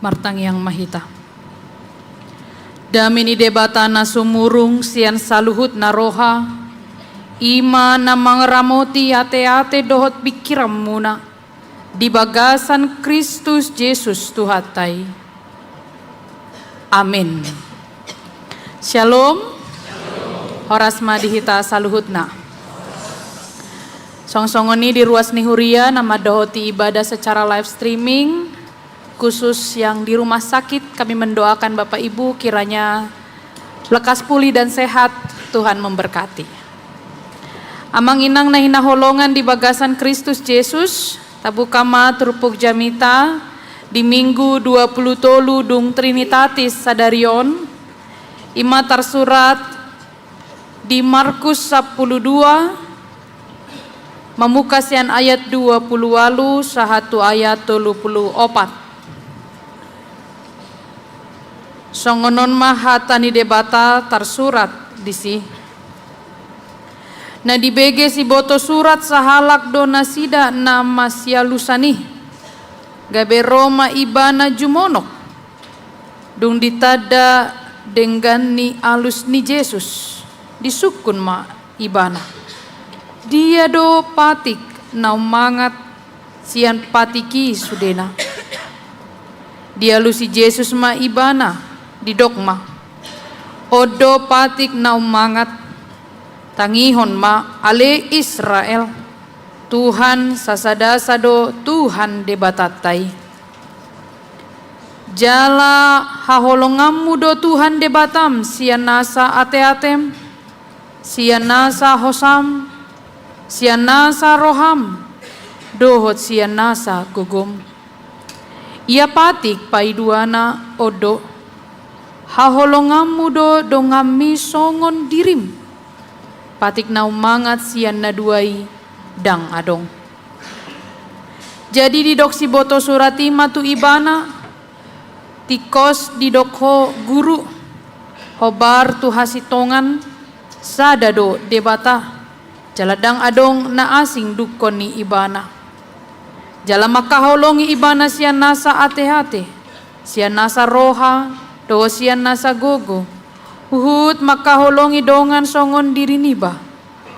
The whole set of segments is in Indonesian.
martang yang mahita. Damini debata na sumurung sian saluhut na roha, ima na mangramoti ate-ate dohot pikiram muna, di bagasan Kristus Yesus Tuhatai. Amin. Shalom. Horas madihita saluhutna. Songsongoni di ruas nihuria nama dohoti ibadah secara live streaming. Khusus yang di rumah sakit, kami mendoakan Bapak Ibu kiranya lekas pulih dan sehat, Tuhan memberkati. Amang inang nahina holongan di bagasan Kristus Yesus, tabukama turpuk jamita, di minggu 20 tolu dung Trinitatis sadarion, ima tersurat di Markus 12, memukasian ayat 20 walu, sahatu ayat 34. Songonon mahatani debata tersurat disi. Nah di BG si boto surat sahalak donasida nama sialusani. Gabe Roma ibana jumonok. Dung ditada dengan ni alus ni Yesus. Disukun ma ibana. Dia do patik nau mangat sian patiki sudena. Dia lusi Yesus ma ibana. Di dogma odo patik nau mangat tangihon ma ale Israel Tuhan sasada sado Tuhan debatatai jala haholongamu do Tuhan debatam sian nasa ate-atem sian nasa hosam sian nasa roham dohot sian nasa gugum ia patik paiduana odo haholongamu do dongami songon dirim patik nau mangat sian naduai dang adong. Jadi di doksi boto surati matu ibana tikos di dokho guru hobar tu hasitongan sadado debata jaladang adong na asing dukon ni ibana jala makaholongi ibana sian nasa ate-ate sian nasa roha do sian nasa gogo, uhut makaholongi dongan songon diri niba,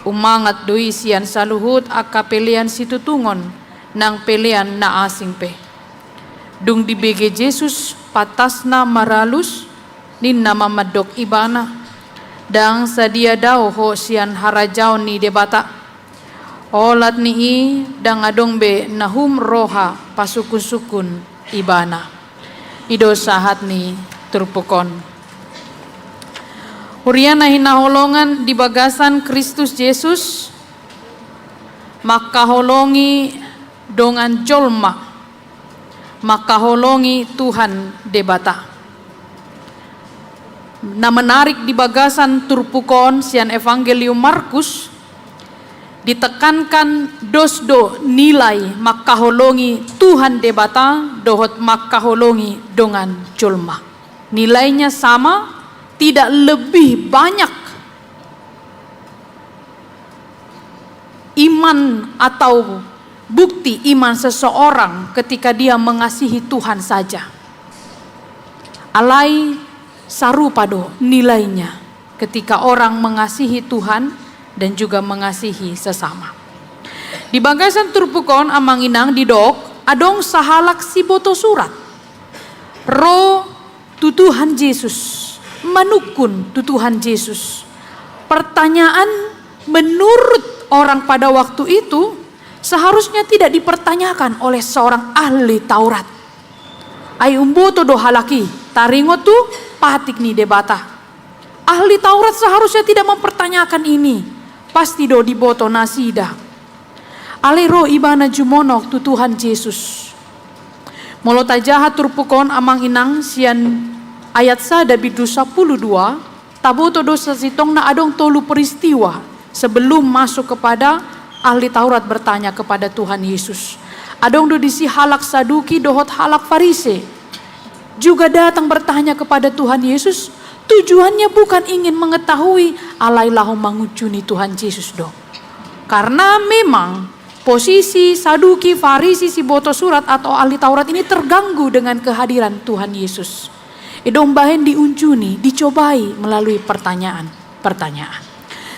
umangat doi sian saluhut akapelian situtungon, nang pelian na asing pe. Dung di BG Yesus patasna maralus, ninna mamadok ibana, dang sadia daw ho sian harajaw ni debata. Olat ni dang adong be nahum roha pasukun-sukun ibana. Ido sahat ni turpukon. Huriana hinaholongan di bagasan Kristus Yesus, makaholongi dongan jolma, makaholongi Tuhan debata. Nah menarik di bagasan turpukon sian Evangelium Markus, ditekankan dosdo nilai makaholongi Tuhan debata, dohot makaholongi dongan jolma. Nilainya sama, tidak lebih banyak iman atau bukti iman seseorang ketika dia mengasihi Tuhan saja. Alai sarupado nilainya ketika orang mengasihi Tuhan dan juga mengasihi sesama. Di bagasan turpukon amang inang didok adong sahalak si boto surat. Ro tutuhan Yesus, manukun tutuhan Yesus. Pertanyaan menurut orang pada waktu itu seharusnya tidak dipertanyakan oleh seorang ahli Taurat. Ai umboto do halaki, taringo tu patik ni debata. Ahli Taurat seharusnya tidak mempertanyakan ini. Pasti do diboto nasida. Alero ibana jumonok tutuhan Yesus. Molota jahat turpukon amang inang sian ayat sada bidu 12 taboto dosa sitong na adong tolu peristiwa sebelum masuk kepada ahli Taurat bertanya kepada Tuhan Yesus. Adong do disi halak Saduki dohot halak Farise juga datang bertanya kepada Tuhan Yesus. Tujuannya bukan ingin mengetahui alai lahum mangucuni Tuhan Yesus dong. Karena memang Posisi Saduki, Farisi, si boto surat atau ahli Taurat ini terganggu dengan kehadiran Tuhan Yesus. Idong bahen diunjuni, dicobai melalui pertanyaan.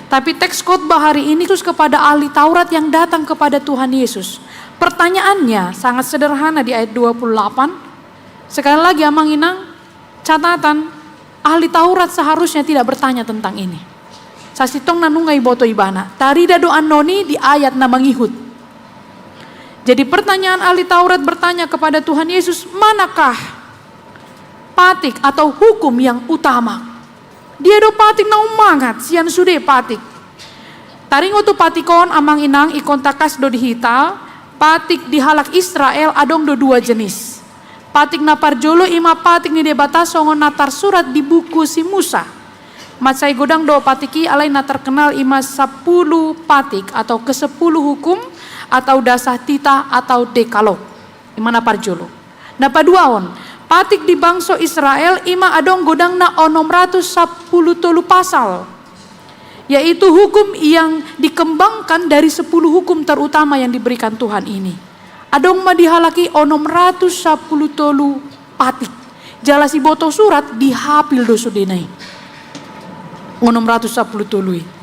Tapi teks khotbah hari ini khusus kepada ahli Taurat yang datang kepada Tuhan Yesus. Pertanyaannya sangat sederhana di ayat 28. Sekali lagi Amang Inang, catatan, ahli Taurat seharusnya tidak bertanya tentang ini. Sasitong nanungai boto ibana. Tarida doan noni di ayat na mangihut. Jadi pertanyaan ahli Taurat bertanya kepada Tuhan Yesus, manakah patik atau hukum yang utama? Dia do patik na umangat, sian sude patik. Taringo tu patikon Amang Inang ikon takas do dihita, patik di halak Israel adong do dua jenis. Patik na parjolo ima patik ni debata songon natar surat di buku si Musa. Matsai godang do patiki alai na terkenal ima 10 patik atau ke-10 hukum atau dasah tita atau dekalog. Imana parjolo. Napa duaon, patik di bangsa Israel ima adong godang na 610 pasal. Yaitu hukum yang dikembangkan dari 10 hukum terutama yang diberikan Tuhan ini. Adong ma dihalaki 610 patik. Jalasi boto surat dihapil do sudenai. 610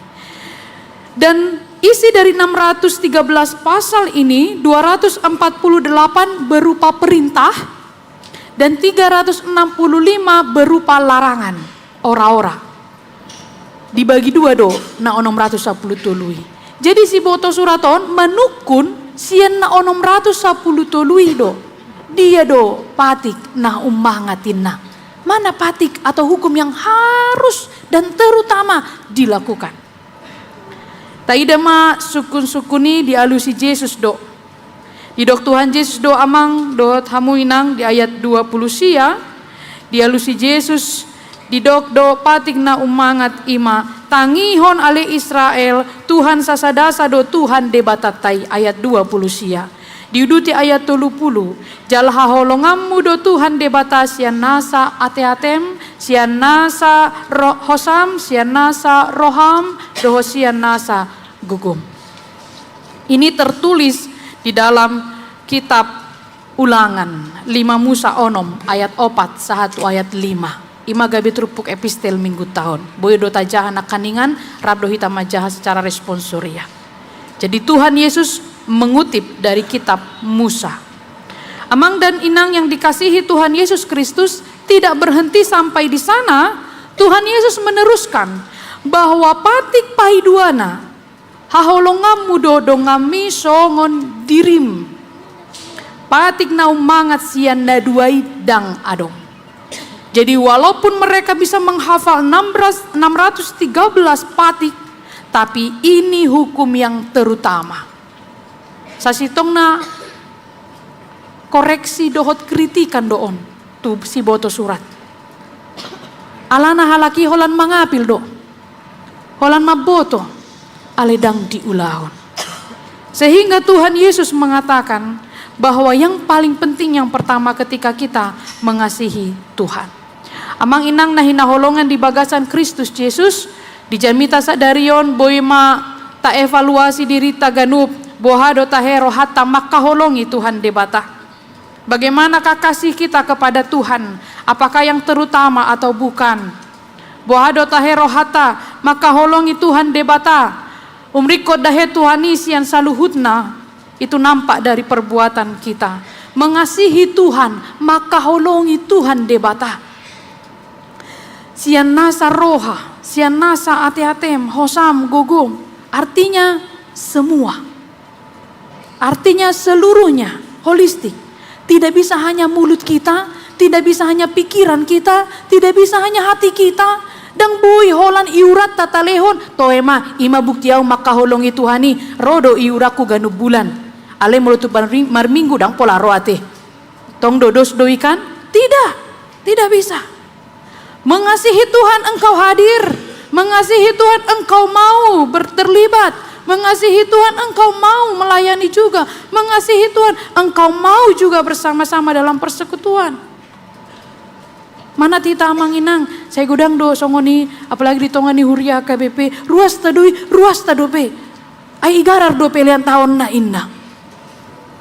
dan isi dari 613 pasal ini 248 berupa perintah dan 365 berupa larangan, ora-ora. Dibagi dua do na 610 Jadi si boto suraton menukun sien na 610 do. Dia do patik na umangatin na. Mana patik atau hukum yang harus dan terutama dilakukan. Taida ma sukun-sukuni dialusi Yesus do. Didok Tuhan Yesus do amang do hamu inang di ayat 20 sia. Dialusi Yesus didok do patik na umangat ima. Tangihon ale Israel Tuhan sasadasa do Tuhan debatatai ayat 20 sia. Diuduti ayat 30. Jalha holongammu do Tuhan debata sian nasa ate-atem, sian nasa hosam, sian nasa roham, doho sian nasa gugum. Ini tertulis di dalam kitab Ulangan 5 Musa onom ayat 4 1 ayat 5. Ima gabi trupuk epistel minggu tahun. Boyo do tajahan kaningan rabdo hitam majaha secara responsoria. Jadi Tuhan Yesus mengutip dari kitab Musa. Amang dan Inang yang dikasihi Tuhan Yesus Kristus, tidak berhenti sampai di sana. Tuhan Yesus meneruskan bahwa patik paiduana haholongam mudodo ngami songon dirim. Patik na umangat sian na duai dang adong. Jadi walaupun mereka bisa menghafal 613 patik, tapi ini hukum yang terutama. Sasitong na koreksi dohot kritikan doon tu si boto surat. Alana halaki holan mangapil do. Holan maboto aledang diulahon. Sehingga Tuhan Yesus mengatakan bahwa yang paling penting yang pertama ketika kita mengasihi Tuhan. Amang inang nahina holongan di bagasan Kristus Yesus dijamita sadarion boima ta evaluasi diri taganub bohado tahero hatta makaholongi Tuhan debata. Bagaimanakah kasih kita kepada Tuhan? Apakah yang terutama atau bukan? Bohado tahero hatta makaholongi Tuhan debata. Umriko dahe Tuhani sian saluhutna. Itu nampak dari perbuatan kita. Mengasihi Tuhan, makaholongi Tuhan debata. Sian nasa roha, sian nasa ate-atem, hosam, gogom. Artinya semua. Artinya seluruhnya, holistik. Tidak bisa hanya mulut kita, tidak bisa hanya pikiran kita, tidak bisa hanya hati kita. Dang bui holan iurat tatalehon, toema ima buktiau makaholongi Tuhani, rodo iuraku ganu bulan. Ale mulutu marminggu dang pola roate. Tong dodos doikan? Tidak bisa. Mengasihi Tuhan engkau hadir, mengasihi Tuhan engkau mau terlibat, mengasihi Tuhan engkau mau melayani juga, mengasihi Tuhan engkau mau juga bersama-sama dalam persekutuan. Mana tita amanginang, saya gudang do songoni, apalagi di tongani huria KBP, ruas tadope, ay igarar do pelian tahun na inna.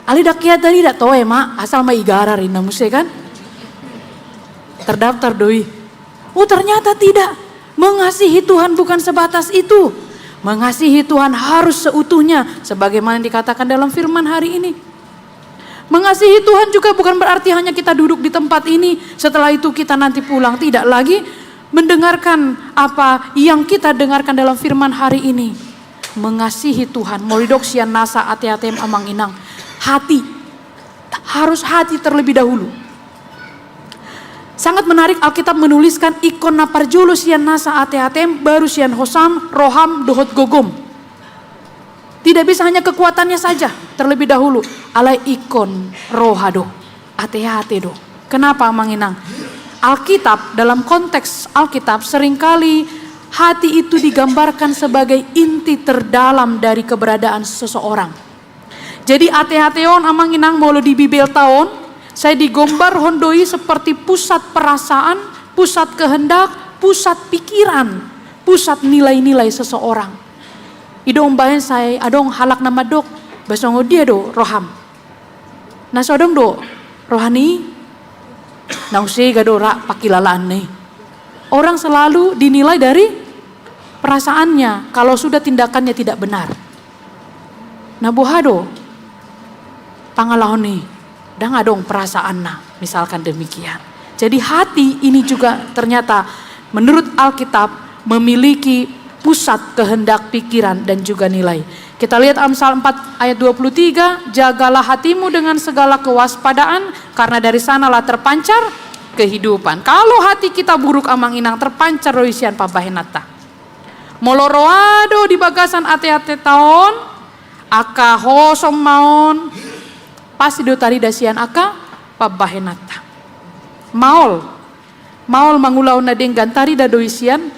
Ali dakia tadi dak toe mak, asal ma igara rina muse kan. Terdaftar doi. Oh ternyata tidak. Mengasihi Tuhan bukan sebatas itu. Mengasihi Tuhan harus seutuhnya. Sebagaimana dikatakan dalam firman hari ini. Mengasihi Tuhan juga bukan berarti hanya kita duduk di tempat ini. Setelah itu kita nanti pulang. Tidak lagi mendengarkan apa yang kita dengarkan dalam firman hari ini. Mengasihi Tuhan. Molidok sian nasa ate-atem amang inang. Hati. Harus hati terlebih dahulu. Sangat menarik Alkitab menuliskan ikon naparjolo sian nasa ate-atem baru sian hosam roham dohot gogom. Tidak bisa hanya kekuatannya saja terlebih dahulu. Alai ikon rohado ate-ate do. Kenapa manginang? Alkitab dalam konteks Alkitab seringkali hati itu digambarkan sebagai inti terdalam dari keberadaan seseorang. Jadi ate-ateon amanginang molo di Bibel tahun. Saya digombar hondoi seperti pusat perasaan, pusat kehendak, pusat pikiran, pusat nilai-nilai seseorang. Idong bahen saya adong halak nama dok, basongo dia do roham. Nasodong do rohani, nause gado rak pakilalaan nih. Orang selalu dinilai dari perasaannya kalau sudah tindakannya tidak benar. Nabuhado, pangalahon nih. Dan ngadong perasaan misalkan demikian. Jadi hati ini juga ternyata menurut Alkitab memiliki pusat kehendak pikiran dan juga nilai. Kita lihat Amsal 4 ayat 23, jagalah hatimu dengan segala kewaspadaan karena dari sanalah terpancar kehidupan. Kalau hati kita buruk amang inang terpancar roisian pabahenata. Moloroado di bagasan ate-ate taon, aka hosom maon, pasti do tari dasian aka pabahenata. Maol mangulau na denggan tari da doisian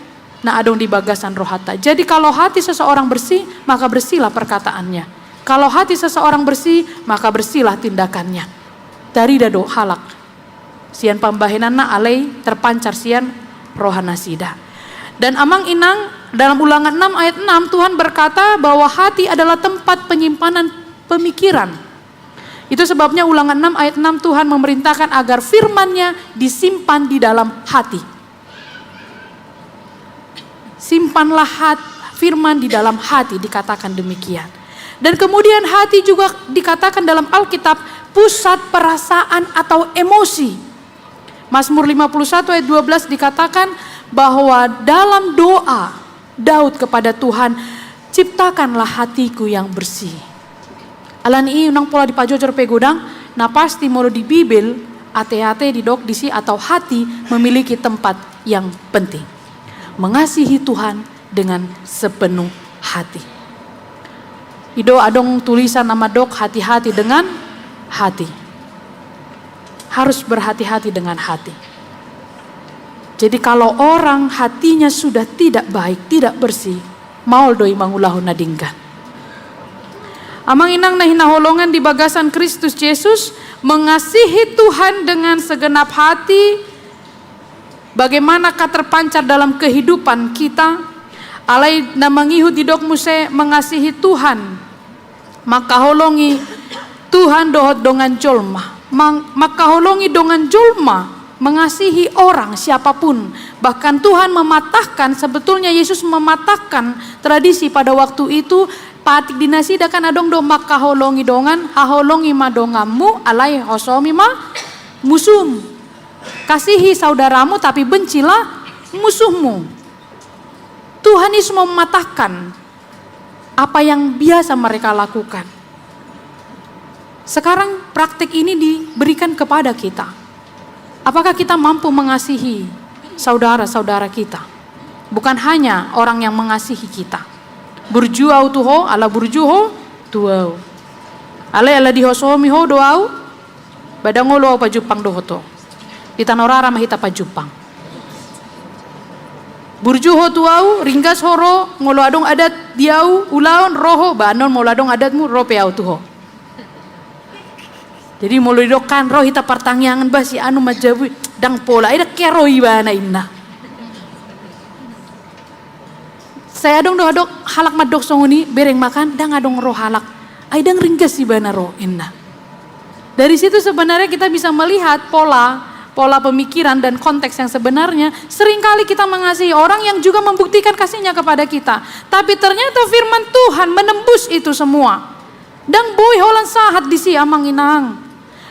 na adong di bagasan rohata. Jadi kalau hati seseorang bersih, maka bersihlah perkataannya. Kalau hati seseorang bersih, maka bersihlah tindakannya. Tari da do halak. Sian pambahenana alai terpancar sian rohana sida. Dan amang inang dalam Ulangan 6 ayat 6 Tuhan berkata bahwa hati adalah tempat penyimpanan pemikiran. Itu sebabnya Ulangan 6 ayat 6 Tuhan memerintahkan agar firman-Nya disimpan di dalam hati. Simpanlah firman di dalam hati, dikatakan demikian. Dan kemudian hati juga dikatakan dalam Alkitab pusat perasaan atau emosi. Mazmur 51 ayat 12 dikatakan bahwa dalam doa Daud kepada Tuhan, ciptakanlah hatiku yang bersih. Alan i unang pola di pajojor pegodang, na pasti molo di Bibel, ate-ate di dok disi atau hati memiliki tempat yang penting. Mengasihi Tuhan dengan sepenuh hati. Ido adong tulisan nama dok hati-hati dengan hati. Harus berhati-hati dengan hati. Jadi kalau orang hatinya sudah tidak baik, tidak bersih, maul doi mangulahun nadinggan. Amang inang nahinaholongan di bagasan Kristus Yesus, mengasihi Tuhan dengan segenap hati, bagaimanakah terpancar dalam kehidupan kita. Alai namangihu didok muse mengasihi Tuhan, maka holongi Tuhan dohot dongan jolma, maka holongi dongan jolma mengasihi orang siapapun. Bahkan Tuhan mematahkan, sebetulnya Yesus mematahkan tradisi pada waktu itu. Patik dinasi dakan adong do maka holongi dongan haholongi madongamu alai hosomi ma musum. Kasihi saudaramu tapi bencilah musuhmu. Tuhan Yesus mematahkan apa yang biasa mereka lakukan. Sekarang praktik ini diberikan kepada kita. Apakah kita mampu mengasihi saudara-saudara kita? Bukan hanya orang yang mengasihi kita. Burjuau tuho ala burjuho tuau. Ala dihosomi ho doau. Badangolo pa Jupang dohoto. Itanorara mahita pa Jupang. Burjuho tuau ringgas horo ngolo adong adat diau ulaon roho banon molo adong adatmu ropeau tuho. Jadi molo dokan roh hita partangyangan ba si anu majabu dang pola ida keroi bana inna. Saya adong halak madok songuni bereng makan dang adong roh halak. Ay dang ringgas si bana roh inna. Dari situ sebenarnya kita bisa melihat pola pemikiran dan konteks yang sebenarnya. Seringkali kita mengasihi orang yang juga membuktikan kasihnya kepada kita. Tapi ternyata firman Tuhan menembus itu semua. Dan boy holan sahat di si amang inang.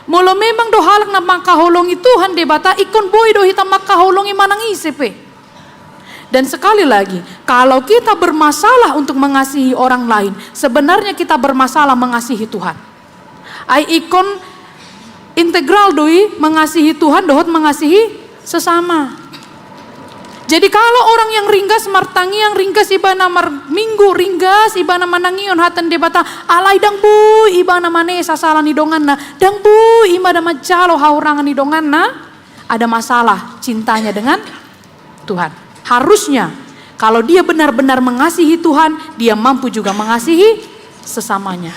Molo memang do halak na makaholongi Tuhan debata ikon boy do hita makaholongi manang isepe. Dan sekali lagi, kalau kita bermasalah untuk mengasihi orang lain, sebenarnya kita bermasalah mengasihi Tuhan. Ai ikon integral doi mengasihi Tuhan dohot mengasihi sesama. Jadi kalau orang yang ringgas martangi yang ringgas ibana minggu ringgas ibana manangion hatan debata alai dang bu ibana mane sasalah ni donganna dang bu ibana majalo haurangan ni donganna, ada masalah cintanya dengan Tuhan. Harusnya kalau dia benar-benar mengasihi Tuhan, dia mampu juga mengasihi sesamanya.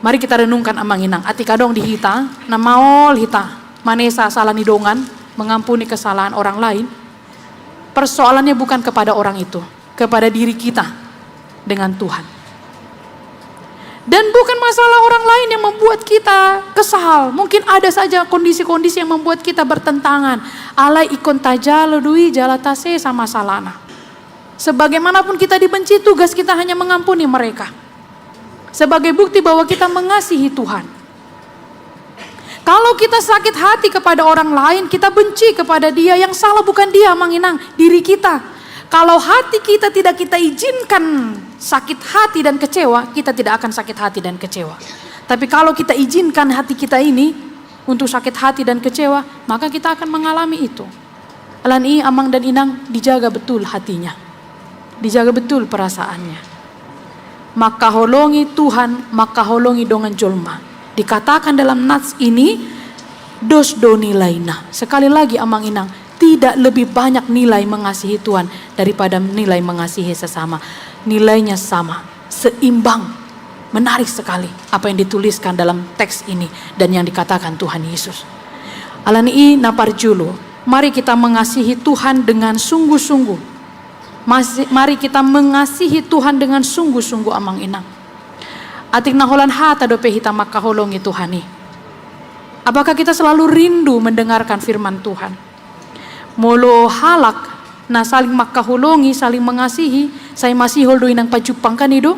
Mari kita renungkan amang inang. Ati kadong di hita, na maol hita, manesa salah nidongan, mengampuni kesalahan orang lain. Persoalannya bukan kepada orang itu, kepada diri kita dengan Tuhan. Dan bukan masalah orang lain yang membuat kita kesal. Mungkin ada saja kondisi-kondisi yang membuat kita bertentangan. Alai ikon tajalo dui jalatase sama salana. Sebagaimanapun kita dibenci, tugas kita hanya mengampuni mereka. Sebagai bukti bahwa kita mengasihi Tuhan. Kalau kita sakit hati kepada orang lain, kita benci kepada dia, yang salah bukan dia manginang, diri kita. Kalau hati kita tidak kita izinkan sakit hati dan kecewa, kita tidak akan sakit hati dan kecewa. Tapi kalau kita izinkan hati kita ini untuk sakit hati dan kecewa, maka kita akan mengalami itu. Alani amang dan inang dijaga betul hatinya. Dijaga betul perasaannya. Maka holongi Tuhan, maka holongi dongan jolma. Dikatakan dalam nats ini, dos do nilaina. Sekali lagi amang inang, tidak lebih banyak nilai mengasihi Tuhan daripada nilai mengasihi sesama. Nilainya sama, seimbang. Menarik sekali apa yang dituliskan dalam teks ini dan yang dikatakan Tuhan Yesus. Alani naparjulo, mari kita mengasihi Tuhan dengan sungguh-sungguh. Mari kita mengasihi Tuhan dengan sungguh-sungguh amang inang. Atik naholan hata dope hita makaholongi Tuhani. Apakah kita selalu rindu mendengarkan firman Tuhan? Molo halak na saling makaholongi, saling mengasihi, saya masih holdo inang pajupang kan itu?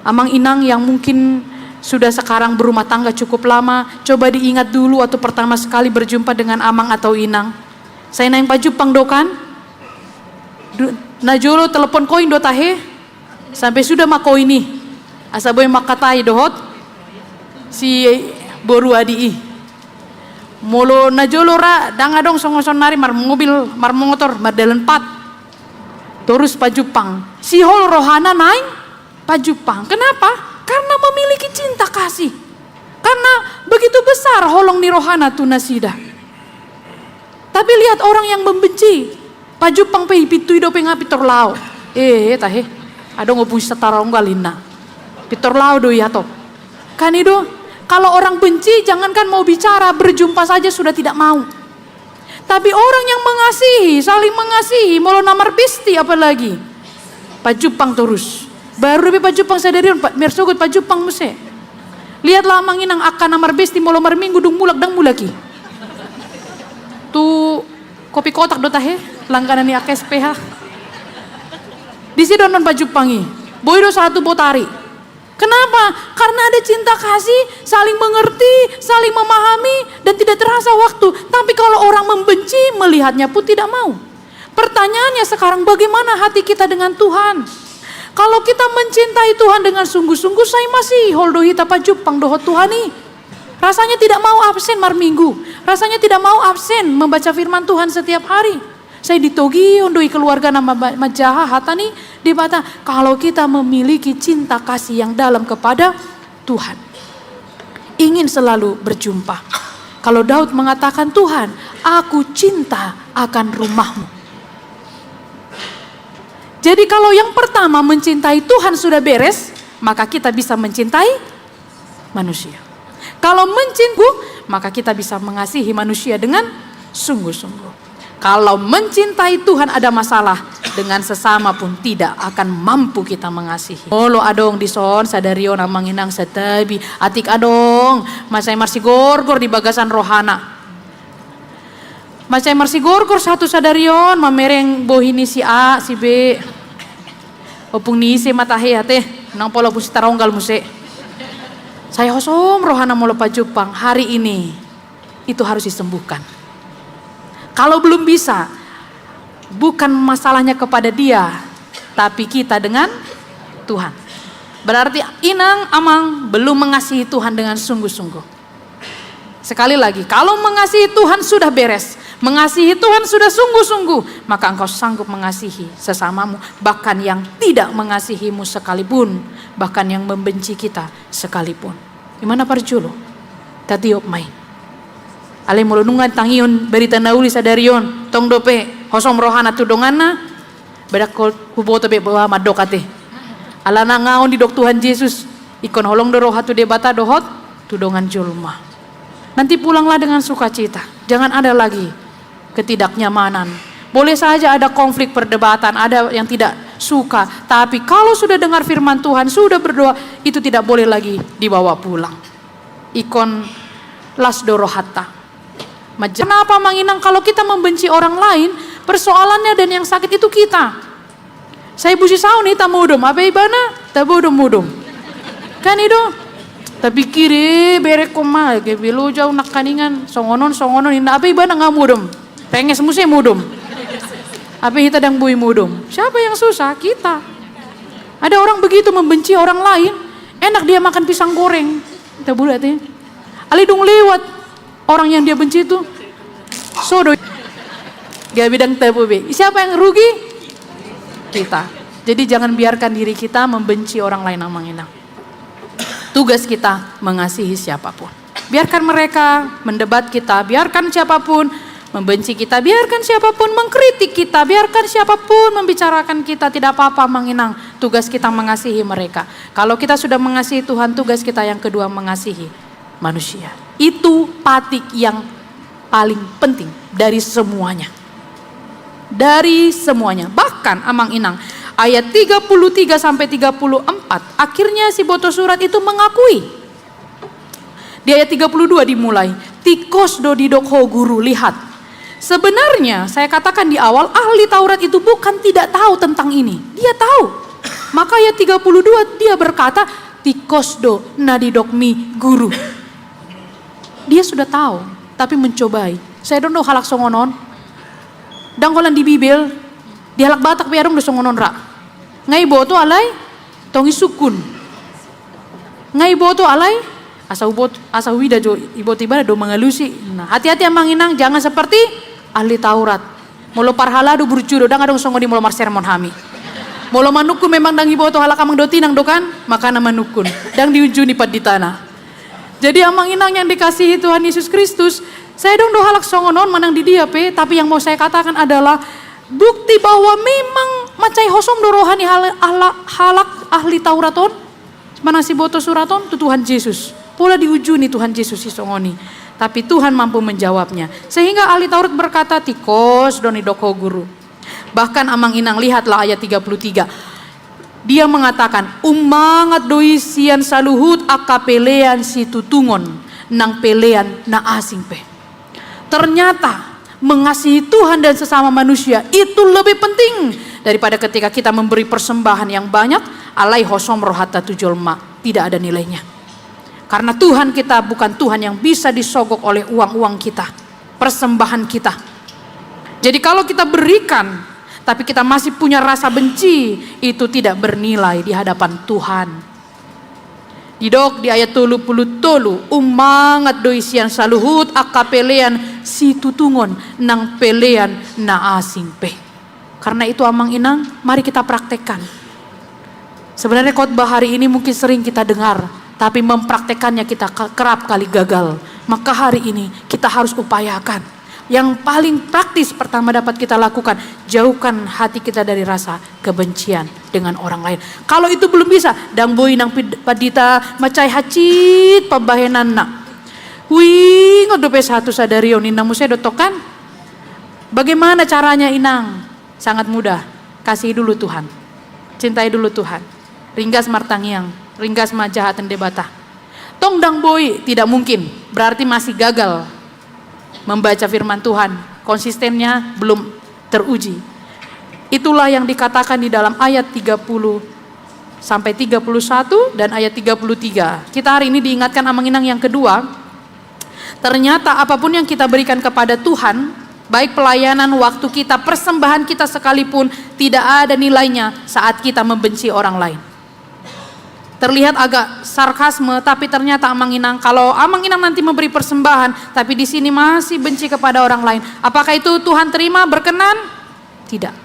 Amang inang yang mungkin sudah sekarang berumah tangga cukup lama, coba diingat dulu waktu pertama sekali berjumpa dengan amang atau inang. Saya nang pajupang do kan? Najolo telepon koin do tahe sampai sudah mako ini asa boy makatai dohot si boru adii molo najolo ra danga dong songoson nari mar mobil mar motor mar dalan pat terus pajupang si hol rohana naing pajupang. Kenapa? Karena memiliki cinta kasih, karena begitu besar holong ni rohana tunasida. Tapi lihat orang yang membenci pajupang pe pitu do pe ngapitor lao. Tahe. Ado ngopus satarong galina. Pitor lao do ya top. Kan itu kalau orang benci jangankan mau bicara, berjumpa saja sudah tidak mau. Tapi orang yang mengasihi, saling mengasihi, molo namar pisti apalagi. Pajupang terus. Baru lebih pajupang sadarion mersugut pajupang muse. Lihatlah manginang akan namar pisti molo mar minggu dung mulak dang mulaki. Tu kopi kotak do tahe langganan ni akes PH. Di sini non pajupangi. Boy do satu botari. Kenapa? Karena ada cinta kasih, saling mengerti, saling memahami, dan tidak terasa waktu. Tapi kalau orang membenci, melihatnya pun tidak mau. Pertanyaannya sekarang, bagaimana hati kita dengan Tuhan? Kalau kita mencintai Tuhan dengan sungguh-sungguh, saya masih holdo hita pajupang dohot Tuhani. Rasanya tidak mau absen mar minggu. Rasanya tidak mau absen membaca firman Tuhan setiap hari. Saya ditogi undoi keluarga nama majaha hatani dibata kalau kita memiliki cinta kasih yang dalam kepada Tuhan, ingin selalu berjumpa. Kalau Daud mengatakan, Tuhan, aku cinta akan rumahmu. Jadi kalau yang pertama mencintai Tuhan sudah beres, maka kita bisa mencintai manusia. Kalau mencintai, maka kita bisa mengasihi manusia dengan sungguh-sungguh. Kalau mencintai Tuhan ada masalah, dengan sesama pun tidak akan mampu kita mengasihi. Olo adong di son sadarion amang inang setabi atik adong masay marsi gorgor di bagasan rohana. Masay marsi gorgor satu sadarion mamereng bohini si A si B. Opung ni isi matahe ate nang polo pun si taronggal muse. Saya hosom rohana molo pajupang hari ini itu harus disembuhkan. Kalau belum bisa, bukan masalahnya kepada dia, tapi kita dengan Tuhan. Berarti inang amang belum mengasihi Tuhan dengan sungguh-sungguh. Sekali lagi, kalau mengasihi Tuhan sudah beres, mengasihi Tuhan sudah sungguh-sungguh, maka engkau sanggup mengasihi sesamamu, bahkan yang tidak mengasihimu sekalipun, bahkan yang membenci kita sekalipun. Gimana parjulo? Tatiop mai. Ale mulunungan tangion berita nauli sadarion tong dope hosom rohana tudongana bedak kuboto be bawa madokate alana ngaon di dok Tuhan Yesus ikon holong do rohatu debata dohot tudongan julma. Nanti pulanglah dengan sukacita, jangan ada lagi ketidaknyamanan. Boleh saja ada konflik perdebatan, ada yang tidak suka, tapi kalau sudah dengar firman Tuhan, sudah berdoa, itu tidak boleh lagi dibawa pulang. Ikon las dorohata. Kenapa manginang kalau kita membenci orang lain, persoalannya dan yang sakit itu kita. Saya busi saun ita mudum, apa ibana? Tabudum mudum. Kan itu? Tapi kiri berek koma, ke bilu jauh nak kaningan, songonon indah apa ibana nggak mudum. Penges musim mudum. Apa kita dang bui mudum? Siapa yang susah? Kita. Ada orang begitu membenci orang lain, enak dia makan pisang goreng. Kita bulat ya. Alidung lewat. Orang yang dia benci itu sodo gak bidang tebu be. Siapa yang rugi? Kita. Jadi jangan biarkan diri kita membenci orang lain amang inang. Tugas kita mengasihi siapapun. Biarkan mereka mendebat kita, biarkan siapapun membenci kita, biarkan siapapun mengkritik kita, biarkan siapapun membicarakan kita, tidak apa-apa manginang. Tugas kita mengasihi mereka. Kalau kita sudah mengasihi Tuhan, tugas kita yang kedua mengasihi manusia. Itu patik yang paling penting dari semuanya. Dari semuanya. Bahkan amang inang ayat 33 sampai 34 akhirnya si boto surat itu mengakui. Di ayat 32 dimulai, tikos do didokho guru, lihat. Sebenarnya saya katakan di awal ahli Taurat itu bukan tidak tahu tentang ini. Dia tahu. Maka ayat 32 dia berkata, tikos do nadidokmi guru. Dia sudah tahu, tapi mencobai. Saya don't know halak songonon. Danggolan di Bibel, di halak Batak biarong do songonon ra. Ngai boto alay, tongi sukun. Ngai boto alay, asa wida jo ibo tiba do mengalusi. Nah, hati-hati amang inang, jangan seperti ahli Taurat. Molo parhala do burjudo, dang adong songo di molo mar sermon hami. Molo manukun memang dang ibo to halak amang do tinang dokan, maka nama nukun. Dang diujuni pad di tanah. Jadi amang inang yang dikasihi Tuhan Yesus Kristus, saya dong do halak songonon manang di dia pe, tapi yang mau saya katakan adalah bukti bahwa memang macai hosom do rohani halak ahli Tauraton, manang si boto suraton tu Tuhan Yesus. Pula diujuni Tuhan Yesus si songoni. Tapi Tuhan mampu menjawabnya. Sehingga ahli Taurat berkata, tikos doni doko guru. Bahkan amang inang lihatlah ayat 33. Dia mengatakan, umangat doi sian saluhut akapelean si tutungon nang pelean na asing pe. Ternyata mengasihi Tuhan dan sesama manusia itu lebih penting daripada ketika kita memberi persembahan yang banyak alai hosom rohata tujolma, tidak ada nilainya. Karena Tuhan kita bukan Tuhan yang bisa disogok oleh uang-uang kita, persembahan kita. Jadi kalau kita berikan tapi kita masih punya rasa benci, itu tidak bernilai di hadapan Tuhan. Didok di ayat 33, umangat doisian saluhut akapelean si tutungon nang pelean na asing pe. Karena itu amang inang, mari kita praktekkan. Sebenarnya khotbah hari ini mungkin sering kita dengar, tapi mempraktekannya kita kerap kali gagal. Maka hari ini kita harus upayakan. Yang paling praktis pertama dapat kita lakukan, jauhkan hati kita dari rasa kebencian dengan orang lain. Kalau itu belum bisa, dang boy nang padita macai hacit pembahenan na. Wih, ngodope satu sadarion inang musya dotokan. Bagaimana caranya inang? Sangat mudah. Kasihi dulu Tuhan. Cintai dulu Tuhan. Ringgas martangiang, ringgas majahatan debata. Tong dang boy tidak mungkin, berarti masih gagal membaca firman Tuhan. Konsistennya belum teruji. Itulah yang dikatakan di dalam ayat 30 sampai 31 dan ayat 33. Kita hari ini diingatkan amanginang yang kedua. Ternyata apapun yang kita berikan kepada Tuhan, baik pelayanan, waktu kita, persembahan kita sekalipun, tidak ada nilainya saat kita membenci orang lain. Terlihat agak sarkasme, tapi ternyata amanginang, kalau amanginang nanti memberi persembahan, tapi di sini masih benci kepada orang lain, apakah itu Tuhan terima, berkenan? Tidak.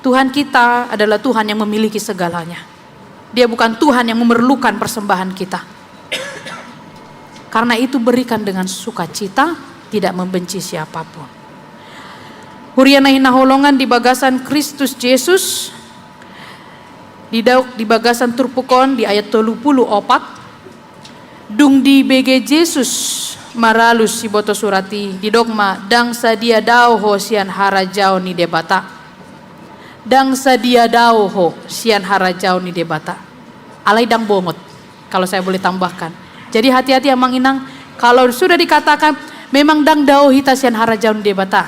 Tuhan kita adalah Tuhan yang memiliki segalanya. Dia bukan Tuhan yang memerlukan persembahan kita. Karena itu berikan dengan sukacita, tidak membenci siapapun. Hurianahi naholongan di bagasan Kristus Yesus, di bagasan Turpukon di ayat 34. Dung di BG Yesus maralus si boto surati di dogma dang sadia dao ho sian harajao ni debata. Dang sadia dao ho sian harajao ni debata. Alai dang bongot kalau saya boleh tambahkan. Jadi hati-hati amang inang, kalau sudah dikatakan memang dang dao hita sian harajaun debata,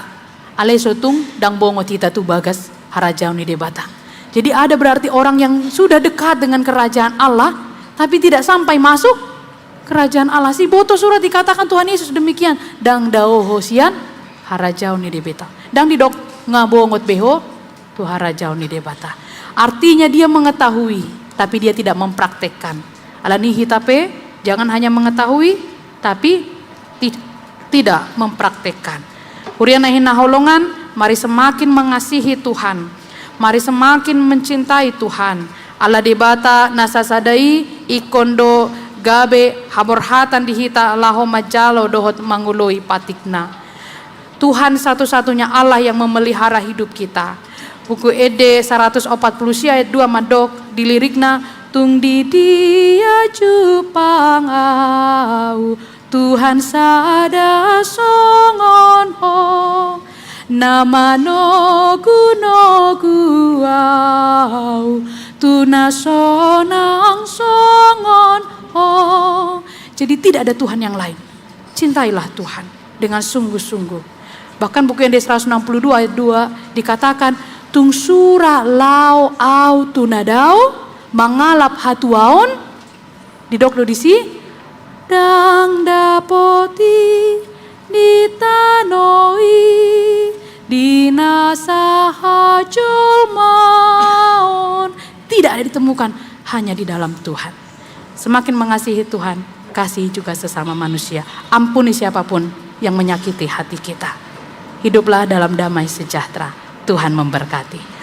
alai sotung dang bongot hita tu bagas harajaun debata. Jadi ada berarti orang yang sudah dekat dengan kerajaan Allah, tapi tidak sampai masuk kerajaan Allah. Si boto surat dikatakan Tuhan Yesus demikian, dang dao hosian harajaun debata. Dang didok ngabongot beho tu harajaun debata. Artinya dia mengetahui, tapi dia tidak mempraktekkan. Alani hitape jangan hanya mengetahui, tapi tidak mempraktekkan. Hurianahi naholongan, mari semakin mengasihi Tuhan. Mari semakin mencintai Tuhan. Allah debata nasasadai ikondo gabe haborhatan dihita laho majalo dohot manguloi patikna. Tuhan satu-satunya Allah yang memelihara hidup kita. Buku Ede 140 ayat 2 madok dilirikna. Tung di dia jupang au Tuhan sada songon ho nama nogu au tuna sonang songon ho. Jadi tidak ada Tuhan yang lain. Cintailah Tuhan dengan sungguh-sungguh. Bahkan buku Ede 162 ayat 2 dikatakan tung surah lau au tunadau mangalap hatuaon di dokdo disi dang dapoti ditanoi dinasahajul maon. Tidak ada ditemukan, hanya di dalam Tuhan. Semakin mengasihi Tuhan, kasih juga sesama manusia. Ampuni siapapun yang menyakiti hati kita. Hiduplah dalam damai sejahtera. Tuhan memberkati.